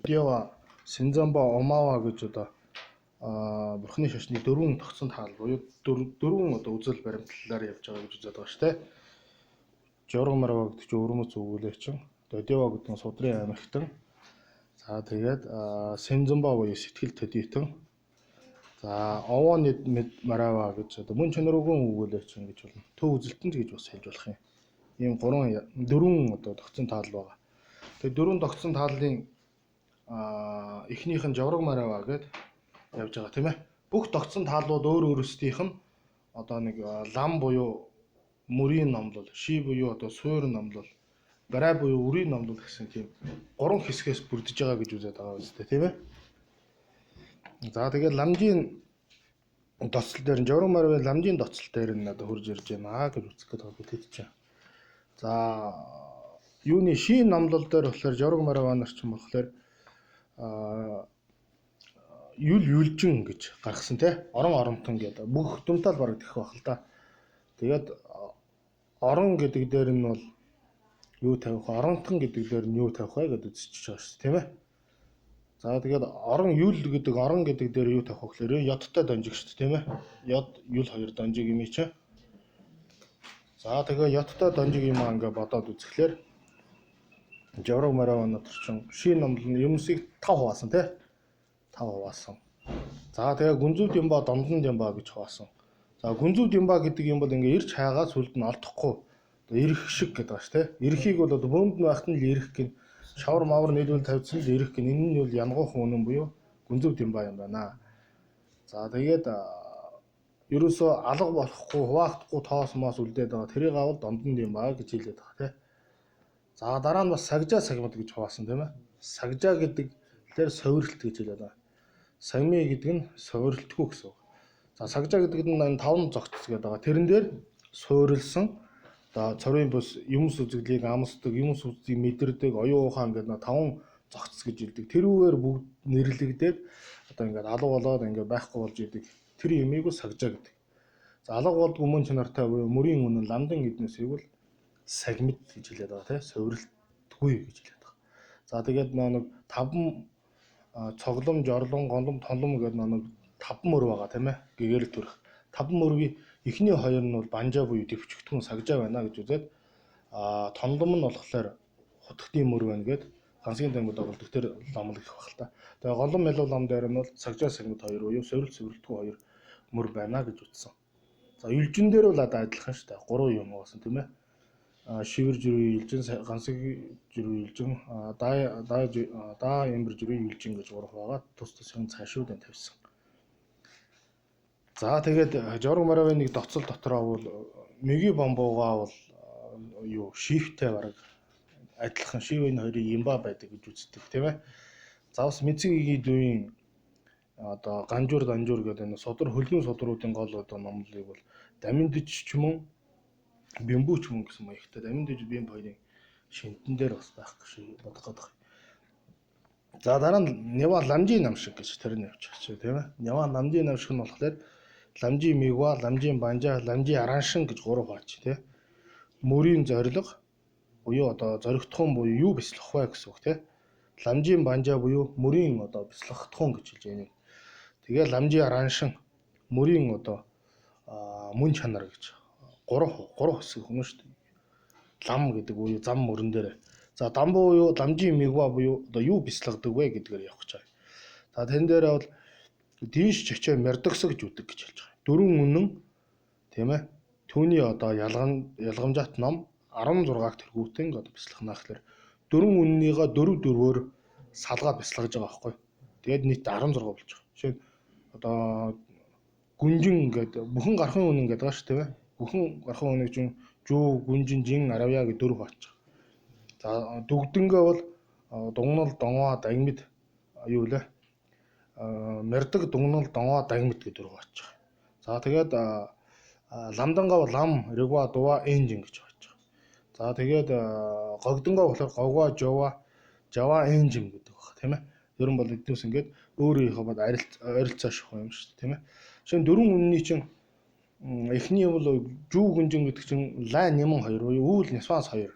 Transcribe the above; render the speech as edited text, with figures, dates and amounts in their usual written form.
Ява Синзамба Омава гэж одоо бурхны шашны дөрвөн тогтсон таал буюу дөрвөн одоо үзэл баримтлалаар явж байгаа гэж үздэг байгаа шүү дээ. Жоргомарва гэдэг чинь өвөрмөц өгүүлээчин, Додева гэдэг нь судрын амигтан. За тэгээд Синзамба буюу сэтгэл төдийтэн. За Овоо Марава гэж одоо мөн чанаруугийн өгүүлээчин гэж болно. Төв үзэлтэнч гэж бас хэлж болох юм. Ийм дөрвөн одоо тогтсон таал байгаа. Тэгээд дөрвөн тогтсон тааллын эхнийх нь Жавраг Марава гэд явж байгаа тийм ээ. Бүх тогтсон таалууд өөр өөрсдийнх нь одоо нэг лам буюу мөрийн номлол, ши буюу одоо суур номлол, барай буюу үрийн номлол гэсэн тийм гурван хэсгээс бүрдэж байгаа гэж үзээд байгаа үстэй тийм ээ. За тэгээд ламжийн доцол дээр Жавраг Маравын ламжийн доцол дээр нь одоо хурж ирж байна гэж үзэх гээд байгаа бид хэд ч. За юуны ши номлол дээр болохоор Жавраг Марава нар ч юм болохоор юл юлжин гэж гаргасан те орон оронтон гэдэг бүх дүмтал бараг тэгэх байх л да. Тэгээд орон гэдэг дээр нь бол юу тавих вэ? Оронтон гэдэг дээр нь юу тавих вэ гэдээ үзчихэж байгаа шүү тийм ээ. За тэгээд орон юл гэдэг орон гэдэг дээр юу тавих вэ гэхээр ёдтой донжиг шүү тийм ээ. Ёд юл хоёр донжиг юм чи. За тэгээд ёдтой донжиг юм ингээ бодоод үзэхлээр Жавраг Марава нар чинь ши номлол нь юмсыг 5 хуваасан тий 5 хуваасан. За тэгээ гүнзүү дэмба домдон дэмба гэж хуваасан. За гүнзүү дэмба гэдэг юм бол ингээ ирж хайгаа сүлд нь олдохгүй ирэх шиг гэдэг байна ш тий. Ирэхийг бол одоо бөөмд нь байхад нь л ирэх гин шавар мавар нийлүүл тавьсан л ирэх гин энэ нь бол янгуухан үнэн буюу гүнзүү дэмба юм байна. За тэгээд ерөөсөө алга болохгүй хуваагдахгүй тоос моос үлдээд байгаа тэрийг авал домдон дэмба гэж хэлээд байгаа тий. За дараа нь бас сагжаа сагмад гэж хуваасан тийм ээ. Сагжаа гэдэг дээр совирлт гэж хэлээд байгаа. Сагми гэдэг нь совирлтгүй гэсэн үг. За сагжаа гэдэг нь энэ 5 зогцос гэдэг байгаа. Тэрэн дээр суурилсан одоо цорын бус юмс үзэглийг амсдаг, юмс үзийг мэдэрдэг, оюун ухаан гэдэг 5 зогцос гэж хэлдэг. Тэрүүгээр бүгд нэрлэгдээд одоо ингээд алга болоод ингээд байхгүй болж идэг. Тэр юмыг сагжаа гэдэг. За алга болдгоо мөн чанартай буюу мөрийн үнэн ламдан эднэсийг бол сагмид гэж хэлээд байгаа тийм совирлтгүй гэж хэлээд байгаа. За тэгээд нэг 5 цоглом, жорлон, голом, толом гэдэг нэг 5 мөр байгаа тийм ээ. Гэгээр төрх 5 мөргийн эхний хоёр нь бол банжаа буюу дэвчгтэн сагжаа байна гэж үзээд тонлом нь болохоор хутгтын мөр байна гэд гансгийн тамгид оголдог тэр ломл гэх баг л та. Тэгээ голом мелуу лом дээр нь бол сагжаа сагмид хоёр буюу совирлтгүй хоёр мөр байна гэж үзсэн. За юлжин дээр бол адилхан шүү дээ. 3 юм уусан тийм ээ. Шивэр жирийн юлжин, гансаг жирийн юлжин, даа ямбэр жирийн юлжин гэж 3 байгаа. Тус тусын цаашуудын тавьсан. За тэгээд Жавраг Маравын нэг доцол дотроо бол меги бомбуугаа бол юу шифттэй бараг адилхан шивийн хоёрын имба байдаг гэж үздэг тийм ээ. За бас Мэцэг игийн дүүийн одоо ганжуур гэдэг энэ судар хөлгийн судруудын гол одоо номлолыг бол даминдж ч юм уу бэмбүүч мөн гэсэн маягтай даминдж бэмб хоёрын шинтэн дээр бас байх гэж бодох гэдэг. За дараа нь Нява ламжийн намшиг гэж тэр нь явж байгаа ч тийм ээ. Нява ламжийн намшиг нь болохоор ламжийн мигва, ламжийн банжаа, ламжийн араншин гэж 3 хувааж тийм. Мөрийн зориг буюу одоо зоригтхон буюу юу бяцлах вэ гэсэн үг тийм. Ламжийн банжаа буюу мөрийн одоо бяцлахтхон гэж хэлж байна. Тэгээ ламжийн араншин мөрийн одоо мөн чанар гэж 3 хэсэг хүн шүү дээ. Лам гэдэг буюу зам мөрөн дээр. За дам буюу ламжийн мигва буюу одоо юу бяцлагдаг вэ гэдгээр явах гэж байгаа. За тэн дээр бол дийш чичээ мэрдгсэ гэж үдэг гэж хэлж байгаа. Дөрвөн үнэн тийм ээ. Түүний одоо ялгамжаат ном 16-г тэргүүтэн одоо бяцлахнаа гэхэлэр дөрвөн үннийгаа 4-4-өөр салгаад бяцлагж байгаа байхгүй. Тэгээд нийт 16 болж байгаа. Жишээ одоо гүнжин гэдэг бүхэн гарахын үнэн гэдэг байгаа шүү тийм ээ. Бүхэн гарахын үнэг чинь жүү, гүнжин, жин, аравья гэдэг 4 баач. За дүгдэнгээ бол дугнал, донгоо, дагмид юу лээ? Мэрдэг, дугнал, донгоо, дагмид гэдэг 4 баач. За тэгээд ламдангаа бол лам, регва, дува, энжин гэж баач. За тэгээд гогдонгаа болохоор гогва, жава, энжин гэдэг баг тийм ээ. Ер нь бол эднээс ингээд өөрийнхөө бод ойролцоо шах юм шүү дээ тийм ээ. Жишээ нь дөрвөн үнний чинь эхний бол жүү гүнжин гэдэг чинь лай нэмэн 2 буюу үүл нясваас 2